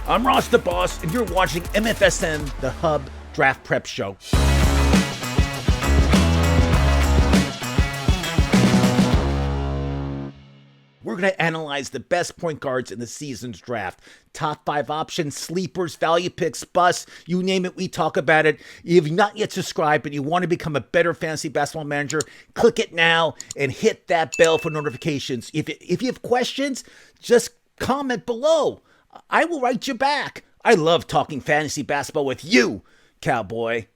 I'm Ross the Boss, and you're watching MFSN, the Hub Draft Prep Show. We're going to analyze the best point guards in the season's draft. Top 5 options, sleepers, value picks, busts, you name it, we talk about it. If you've not yet subscribed, but you want to become a better fantasy basketball manager, click it now and hit that bell for notifications. If you have questions, just comment below. I will write you back. I love talking fantasy basketball with you, cowboy.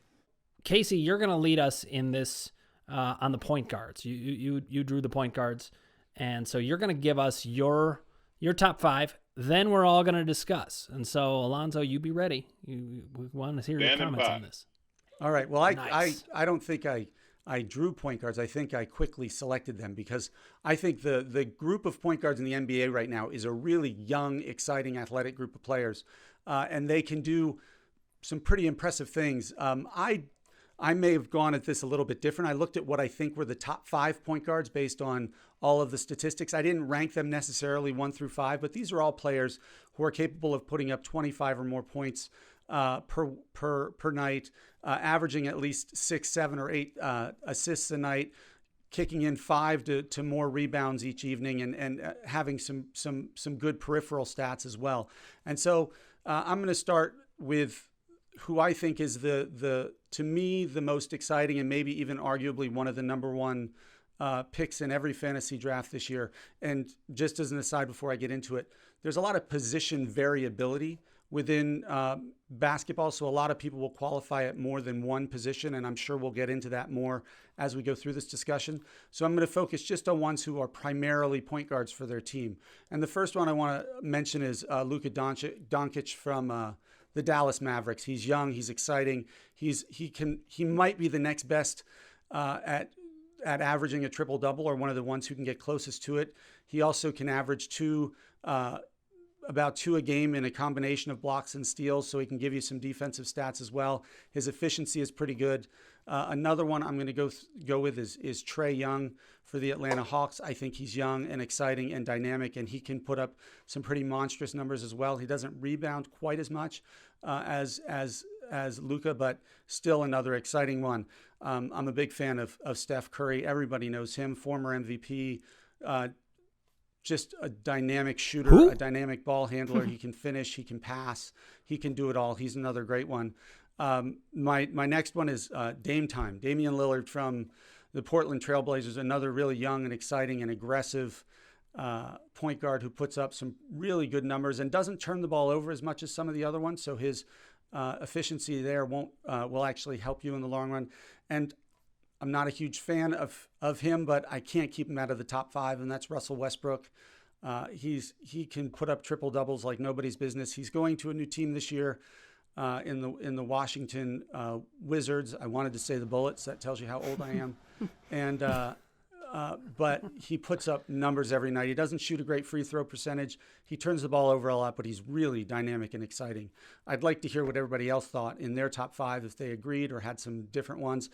Casey, you're going to lead us in this on the point guards. You drew the point guards, and so you're going to give us your top 5. Then we're all going to discuss. And so, Alonzo, you be ready. We want to hear your comments on this. All right. Well, Nice. I don't think I drew point guards. I think I quickly selected them because I think the group of point guards in the NBA right now is a really young, exciting, athletic group of players, and they can do some pretty impressive things. I may have gone at this a little bit different. I looked at what I think were the top 5 point guards based on all of the statistics. I didn't rank them necessarily 1 through 5, but these are all players who are capable of putting up 25 or more points per night, averaging at least 6, 7, or 8 assists a night, kicking in 5 to more rebounds each evening, and having some good peripheral stats as well. And so I'm going to start with who I think is to me the most exciting and maybe even arguably one of the number 1 picks in every fantasy draft this year. And just as an aside before I get into it, there's a lot of position variability within basketball. So a lot of people will qualify at more than one position, and I'm sure we'll get into that more as we go through this discussion. So I'm going to focus just on ones who are primarily point guards for their team. And the first one I want to mention is Luka Doncic from the Dallas Mavericks. He's young, he's exciting. He might be the next best at averaging a triple-double, or one of the ones who can get closest to it. He also can average about 2 a game in a combination of blocks and steals, so he can give you some defensive stats as well. His efficiency is pretty good. Another one I'm going to go with is Trae Young for the Atlanta Hawks. I think he's young and exciting and dynamic, and he can put up some pretty monstrous numbers as well. He doesn't rebound quite as much as Luka, but still another exciting one. I'm a big fan of Steph Curry. Everybody knows him, former MVP, just a dynamic shooter, a dynamic ball handler. He can finish, he can pass, he can do it all. He's another great one. My next one is Damian Lillard from the Portland Trailblazers, another really young and exciting and aggressive point guard who puts up some really good numbers and doesn't turn the ball over as much as some of the other ones. So his efficiency there will actually help you in the long run. And I'm not a huge fan of him, but I can't keep him out of the top 5, and that's Russell Westbrook. He can put up triple doubles like nobody's business. He's going to a new team this year in the Washington Wizards. I wanted to say the Bullets. That tells you how old I am. And but he puts up numbers every night. He doesn't shoot a great free throw percentage. He turns the ball over a lot, but he's really dynamic and exciting. I'd like to hear what everybody else thought in their top 5, if they agreed or had some different ones.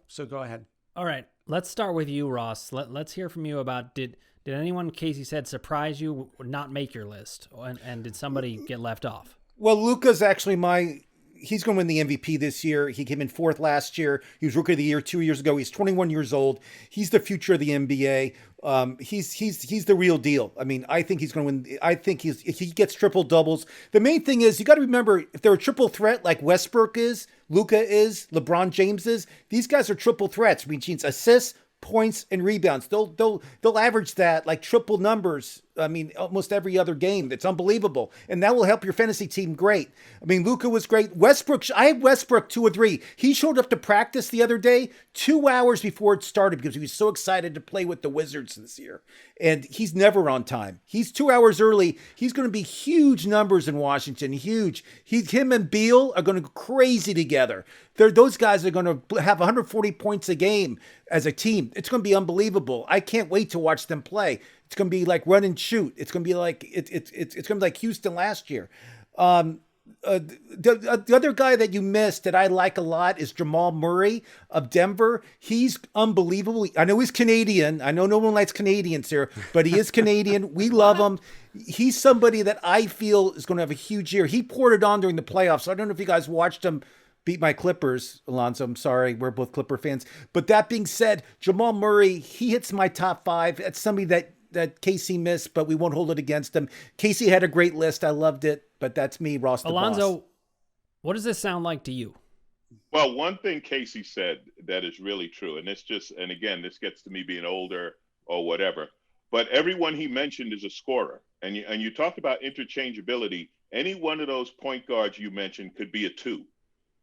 So go ahead. All right, let's start with you, Ross. Let's hear from you about did anyone, Casey said, surprise you, not make your list, and did somebody get left off? Well, Luka's actually he's going to win the MVP this year. He came in 4th last year. He was Rookie of the Year 2 years ago. He's 21 years old. He's the future of the NBA. He's the real deal. I mean, I think he's going to win. I think he gets triple doubles. The main thing is you got to remember, if they're a triple threat like Westbrook is, Luka is, LeBron James is, these guys are triple threats, which means assists, points, and rebounds. They'll average that like triple numbers. I mean, almost every other game. It's unbelievable. And that will help your fantasy team great. I mean, Luka was great. I had Westbrook 2 or 3. He showed up to practice the other day 2 hours before it started because he was so excited to play with the Wizards this year. And he's never on time. He's 2 hours early. He's going to be huge numbers in Washington. Huge. Him and Beal are going to go crazy together. Those guys are going to have 140 points a game as a team. It's going to be unbelievable. I can't wait to watch them play. It's going to be like run and shoot. It's going to be like it's going to be like Houston last year. The other guy that you missed that I like a lot is Jamal Murray of Denver. He's unbelievable. I know he's Canadian. I know no one likes Canadians here, but he is Canadian. We love him. He's somebody that I feel is going to have a huge year. He poured it on during the playoffs. I don't know if you guys watched him beat my Clippers, Alonzo. I'm sorry. We're both Clipper fans. But that being said, Jamal Murray, he hits my top 5. That's somebody that Casey missed, but we won't hold it against him. Casey had a great list. I loved it, but that's me, Ross the Alonzo, boss. what does this sound like to you? Well, one thing Casey said that is really true, and again, this gets to me being older or whatever, but everyone he mentioned is a scorer. And you talked about interchangeability. Any one of those point guards you mentioned could be a 2.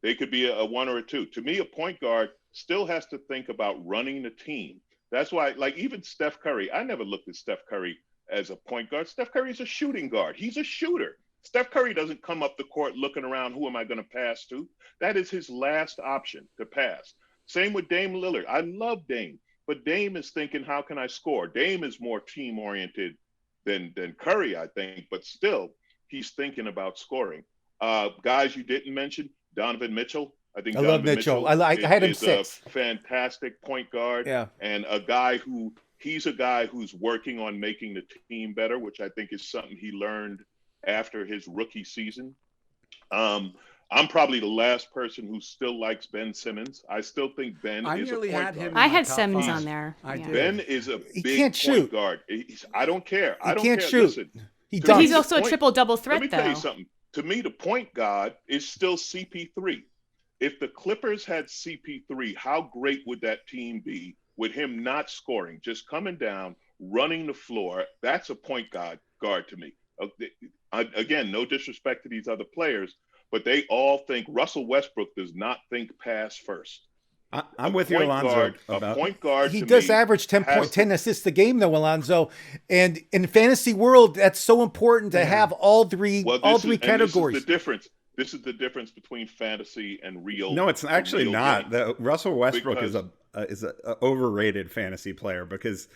They could be a 1 or a 2. To me, a point guard still has to think about running the team. That's why, like, even Steph Curry, I never looked at Steph Curry as a point guard. Steph Curry is a shooting guard. He's a shooter. Steph Curry doesn't come up the court looking around, who am I going to pass to? That is his last option, to pass. Same with Dame Lillard. I love Dame, but Dame is thinking, how can I score? Dame is more team-oriented than Curry, I think, but still, he's thinking about scoring. Guys you didn't mention, Donovan Mitchell. I think I love Mitchell. I had him 6. A fantastic point guard, and he's a guy who's working on making the team better, which I think is something he learned after his rookie season. I'm probably the last person who still likes Ben Simmons. I still think Ben is a point guard. I had Simmons on there. Ben is a big can't shoot. point guard. I don't care. I don't can't care. shoot. Listen, He's also a triple-double threat, though. Let me tell you something. To me, the point guard is still CP3. If the Clippers had CP3, how great would that team be with him not scoring, just coming down, running the floor? That's a point guard to me. Again, no disrespect to these other players, but they all think Russell Westbrook does not think pass first. I'm with you, Alonzo. A point guard. He does average 10 assists a game, though, Alonzo. And in fantasy world, that's so important to have all three categories. This is the difference. This is the difference between fantasy and real. No, it's actually not. Game. Russell Westbrook is a overrated fantasy player because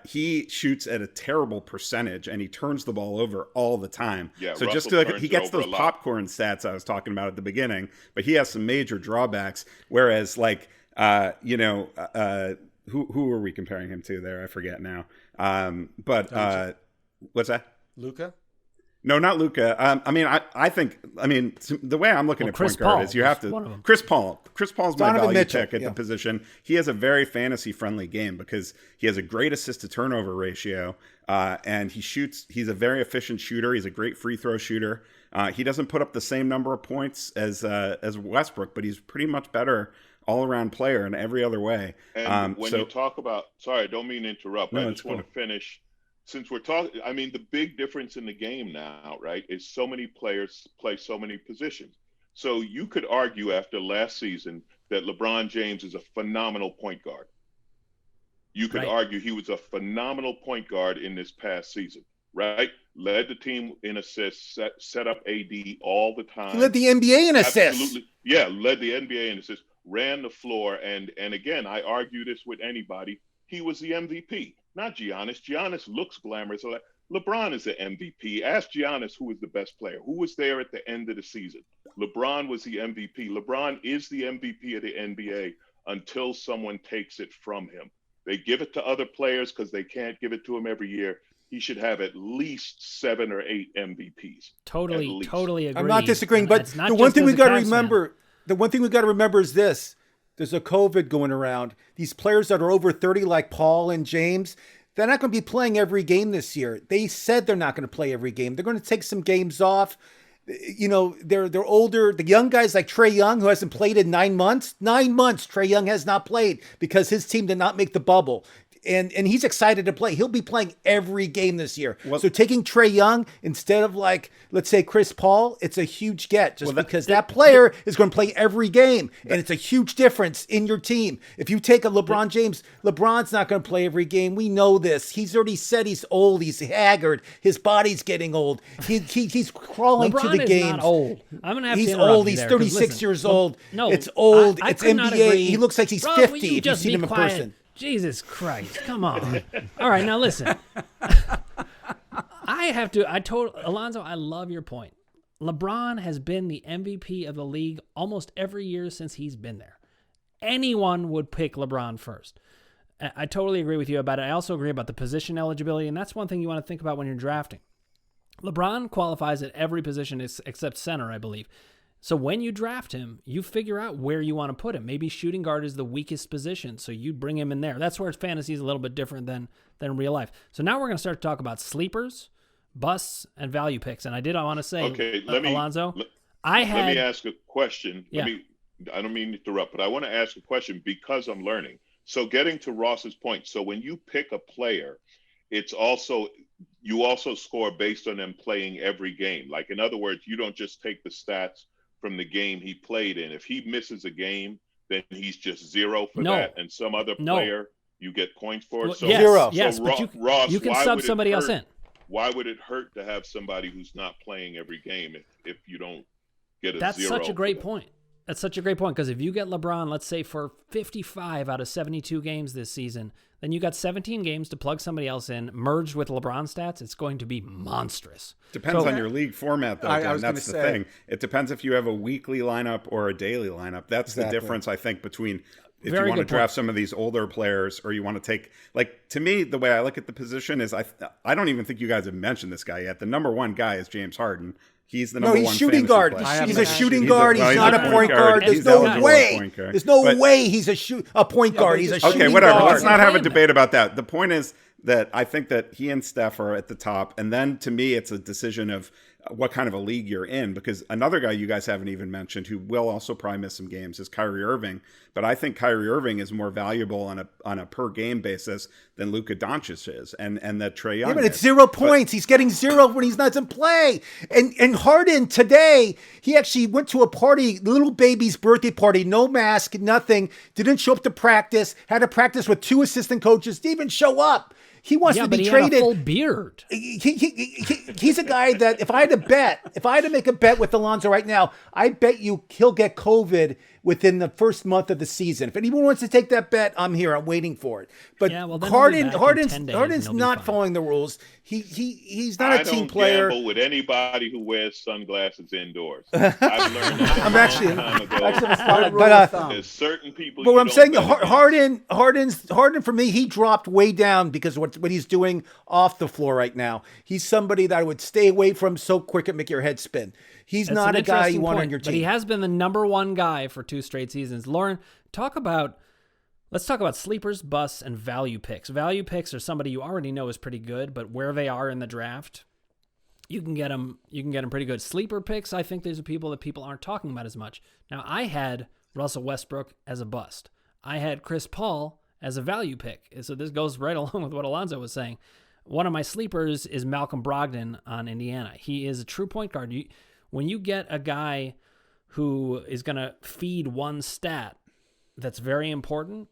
he shoots at a terrible percentage and he turns the ball over all the time. Yeah, so Russell he gets those popcorn stats I was talking about at the beginning, but he has some major drawbacks. Whereas, who were we comparing him to there? I forget now. What's that? Luka? No, not Luka. I think the way I'm looking at Chris point guard Paul is you have to Chris Paul. Chris Paul's my value pick at the position. He has a very fantasy friendly game because he has a great assist to turnover ratio, and he's a very efficient shooter. He's a great free throw shooter. He doesn't put up the same number of points as Westbrook, but he's pretty much better all around player in every other way. And you talk about, sorry, I don't mean to interrupt. I just want to finish. Since we're talking, the big difference in the game now, right, is so many players play so many positions. So you could argue after last season that LeBron James is a phenomenal point guard. You could argue he was a phenomenal point guard in this past season, right? Led the team in assists, set up AD all the time. He led the NBA in assists. Absolutely. Yeah, led the NBA in assists, ran the floor. And again, I argue this with anybody. He was the MVP. Not Giannis. Giannis looks glamorous. LeBron is the MVP. Ask Giannis who was the best player. Who was there at the end of the season? LeBron was the MVP. LeBron is the MVP of the NBA until someone takes it from him. They give it to other players because they can't give it to him every year. He should have at least 7 or 8 MVPs. Totally agree. I'm not disagreeing, but the one thing we got to remember is this. There's a COVID going around. These players that are over 30, like Paul and James, they're not going to be playing every game this year. They said they're not going to play every game. They're going to take some games off. They're older. The young guys like Trae Young, who hasn't played in 9 months. 9 months, Trae Young has not played because his team did not make the bubble. And he's excited to play. He'll be playing every game this year. So taking Trae Young instead of, like, let's say Chris Paul, it's a huge get because that player is going to play every game. And it's a huge difference in your team. If you take a LeBron James, LeBron's not going to play every game. We know this. He's already said he's old. He's haggard. His body's getting old. He's crawling LeBron to the games. Is not old. I'm going to have he's to interrupt old. you He's there, 36 years old. No, it's old. I It's could not NBA. agree. He looks like he's Ross, 50 will if you you just see be him in quiet? person. Jesus Christ, come on. All right, now listen. Alonzo, I love your point. LeBron has been the MVP of the league almost every year since he's been there. Anyone would pick LeBron first. I totally agree with you about it. I also agree about the position eligibility, and that's one thing you want to think about when you're drafting. LeBron qualifies at every position except center, I believe. So when you draft him, you figure out where you want to put him. Maybe shooting guard is the weakest position, so you bring him in there. That's where fantasy is a little bit different than real life. So now we're going to start to talk about sleepers, busts, and value picks. And I want to say, okay, Alonzo, let me ask a question. Yeah. I don't mean to interrupt, but I want to ask a question because I'm learning. So getting to Ross's point, so when you pick a player, you also score based on them playing every game. Like, in other words, you don't just take the stats from the game he played in. If he misses a game, then he's just zero for that. And some other player, you get points for it. So zero. Yes, so but Ross, you can sub somebody else in. Why would it hurt to have somebody who's not playing every game if you don't get a That's zero? That's such a great point. That's such a great point, because if you get LeBron, let's say for 55 out of 72 games this season, then you got 17 games to plug somebody else in, merged with LeBron stats. It's going to be monstrous. Depends on your league format, though. That's the thing. It depends if you have a weekly lineup or a daily lineup. That's the difference, I think, between if you want to draft some of these older players or you want to take, like, to me, the way I look at the position is I don't even think you guys have mentioned this guy yet. The number one guy is James Harden. He's the number one. No, he's shooting guard. Player. He's a shooting guard. He's not a point guard. There's no way. There's no way he's a point guard. He's a shooting guard. Okay, whatever. Let's not have a debate about that. The point is that I think that he and Steph are at the top. And then to me, it's a decision of what kind of a league you're in, because another guy you guys haven't even mentioned who will also probably miss some games is Kyrie Irving. But I think Kyrie Irving is more valuable on a per game basis than Luka Doncic is, and that Trae Young. Yeah, but it's 0 points. He's getting zero when he's not in play. And Harden today, he actually went to a party, little baby's birthday party, no mask, nothing. Didn't show up to practice. Had to practice with 2 assistant coaches. Didn't even show up. He wants to be traded. Had a full beard. He's a guy that if I had to make a bet with Alonzo right now, I bet you he'll get COVID within the first month of the season. If anyone wants to take that bet, I'm here. I'm waiting for it. But Harden's not following the rules. He's not a team player. I don't gamble with anybody who wears sunglasses indoors. I've learned that I'm actually there's certain people. But what I'm saying, Harden for me, he dropped way down because of what he's doing off the floor right now. He's somebody that I would stay away from so quick it make your head spin. He's not a guy you want on your team. But he has been the number one guy for 2 straight seasons. Lauren, let's talk about sleepers, busts, and value picks. Value picks are somebody you already know is pretty good, but where they are in the draft, you can get them pretty good. Sleeper picks, I think there's people that people aren't talking about as much. Now, I had Russell Westbrook as a bust. I had Chris Paul as a value pick. So this goes right along with what Alonzo was saying. One of my sleepers is Malcolm Brogdon on Indiana. He is a true point guard. When you get a guy who is going to feed one stat that's very important,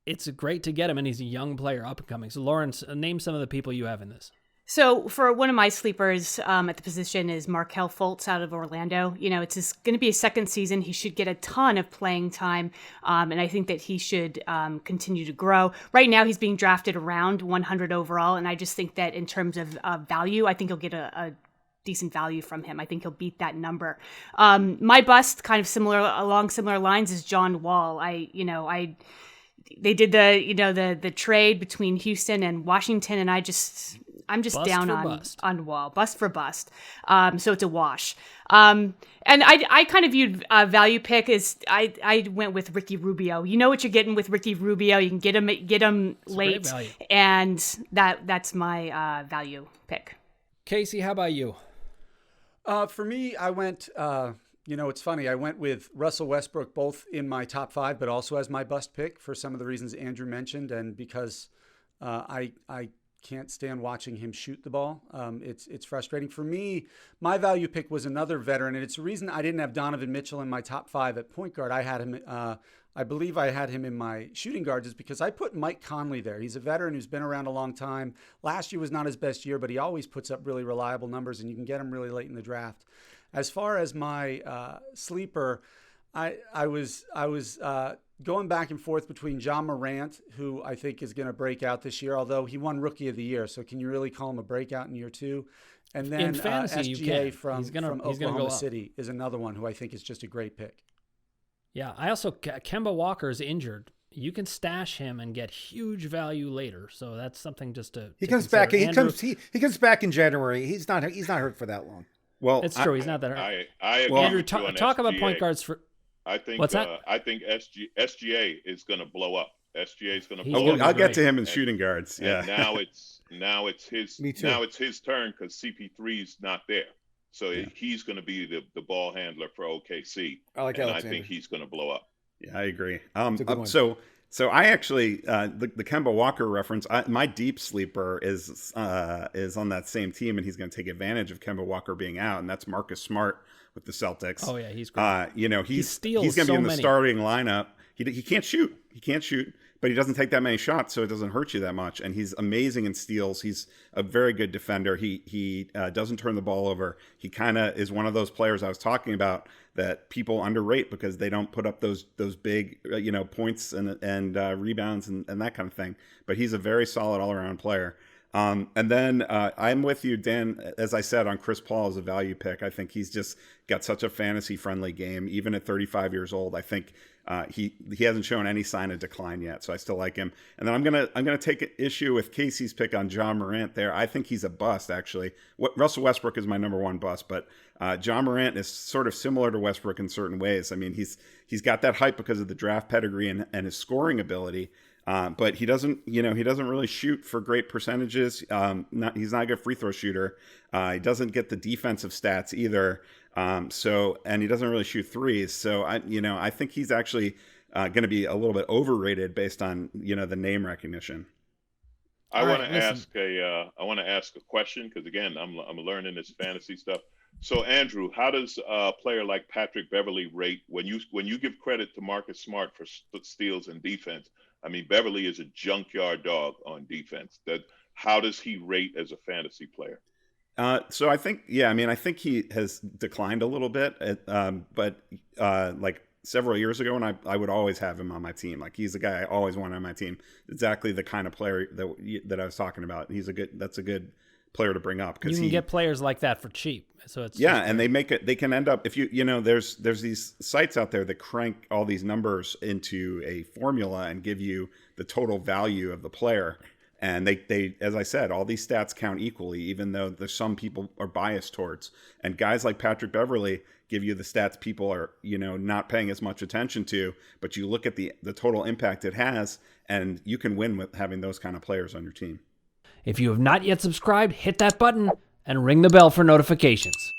it's great to get him, and he's a young player, up and coming. So, Lawrence, name some of the people you have in this. So for one of my sleepers at the position is Markelle Fultz out of Orlando. You know, it's going to be his second season. He should get a ton of playing time, and I think that he should continue to grow. Right now, he's being drafted around 100 overall, and I just think that in terms of value, I think he'll get a decent value from him. I think he'll beat that number. My bust, kind of along similar lines, is John Wall. They did the trade between Houston and Washington, and I'm just bust down on Wall. Bust for bust. So it's a wash. And I kind of viewed value pick as I went with Ricky Rubio. You know what you're getting with Ricky Rubio. You can get him late, and that's my value pick. Casey, how about you? For me, I went, it's funny. I went with Russell Westbrook both in my top 5, but also as my bust pick for some of the reasons Andrew mentioned. And because I can't stand watching him shoot the ball. It's frustrating. For me, my value pick was another veteran. And it's the reason I didn't have Donovan Mitchell in my top 5 at point guard. I had him, I believe I had him in my shooting guards, is because I put Mike Conley there. He's a veteran who's been around a long time. Last year was not his best year, but he always puts up really reliable numbers, and you can get him really late in the draft. As far as my sleeper, I was going back and forth between John Morant, who I think is going to break out this year, although he won Rookie of the Year. So can you really call him a breakout in year 2? And then in fantasy, you SGA can. from He's gonna go Oklahoma up. City is another one who I think is just a great pick. Yeah, I also Kemba Walker is injured. You can stash him and get huge value later. So that's something just to he comes consider. back. He comes back in January. He's not hurt for that long. Well, it's true. He's not that hurt. I agree Andrew, with you on talk about SGA. point guards for. I think What's that? I think SGA is going to blow up. SGA is going to He's blow gonna up. be I'll great. get to him in shooting guards. Yeah. And now it's his Me too. now it's his turn because CP3's not there. So he's going to be the ball handler for OKC. I like and Alexander. I think he's going to blow up. Yeah, I agree. a good one. So I actually the Kemba Walker reference. My deep sleeper is on that same team, and he's going to take advantage of Kemba Walker being out, and that's Marcus Smart with the Celtics. Oh yeah, he's great. He's steals going to be so in the many. starting lineup. He can't shoot. But he doesn't take that many shots, so it doesn't hurt you that much. And he's amazing in steals. He's a very good defender. He doesn't turn the ball over. He kind of is one of those players I was talking about that people underrate because they don't put up those big points and rebounds and that kind of thing. But he's a very solid all around player. And then I'm with you, Dan, as I said, on Chris Paul as a value pick. I think he's just got such a fantasy-friendly game. Even at 35 years old, I think he hasn't shown any sign of decline yet, so I still like him. And then I'm gonna take issue with Casey's pick on John Morant there. I think he's a bust, actually. Russell Westbrook is my number one bust, but John Morant is sort of similar to Westbrook in certain ways. I mean, he's got that hype because of the draft pedigree and his scoring ability. But he doesn't really shoot for great percentages. He's not a good free throw shooter. He doesn't get the defensive stats either. And he doesn't really shoot threes. So I think he's actually going to be a little bit overrated based on the name recognition. I want to ask a question because again, I'm learning this fantasy stuff. So Andrew, how does a player like Patrick Beverley rate when you give credit to Marcus Smart for steals and defense? I mean, Beverly is a junkyard dog on defense. How does he rate as a fantasy player? So I think he has declined a little bit, but like several years ago, and I would always have him on my team. Like he's the guy I always wanted on my team. Exactly the kind of player that I was talking about. That's a good player to bring up because you can get players like that for cheap. So it's and they can end up if there's these sites out there that crank all these numbers into a formula and give you the total value of the player. And they as I said, all these stats count equally, even though there's some people are biased towards. And guys like Patrick Beverley give you the stats people are not paying as much attention to, but you look at the total impact it has, and you can win with having those kind of players on your team. If you have not yet subscribed, hit that button and ring the bell for notifications.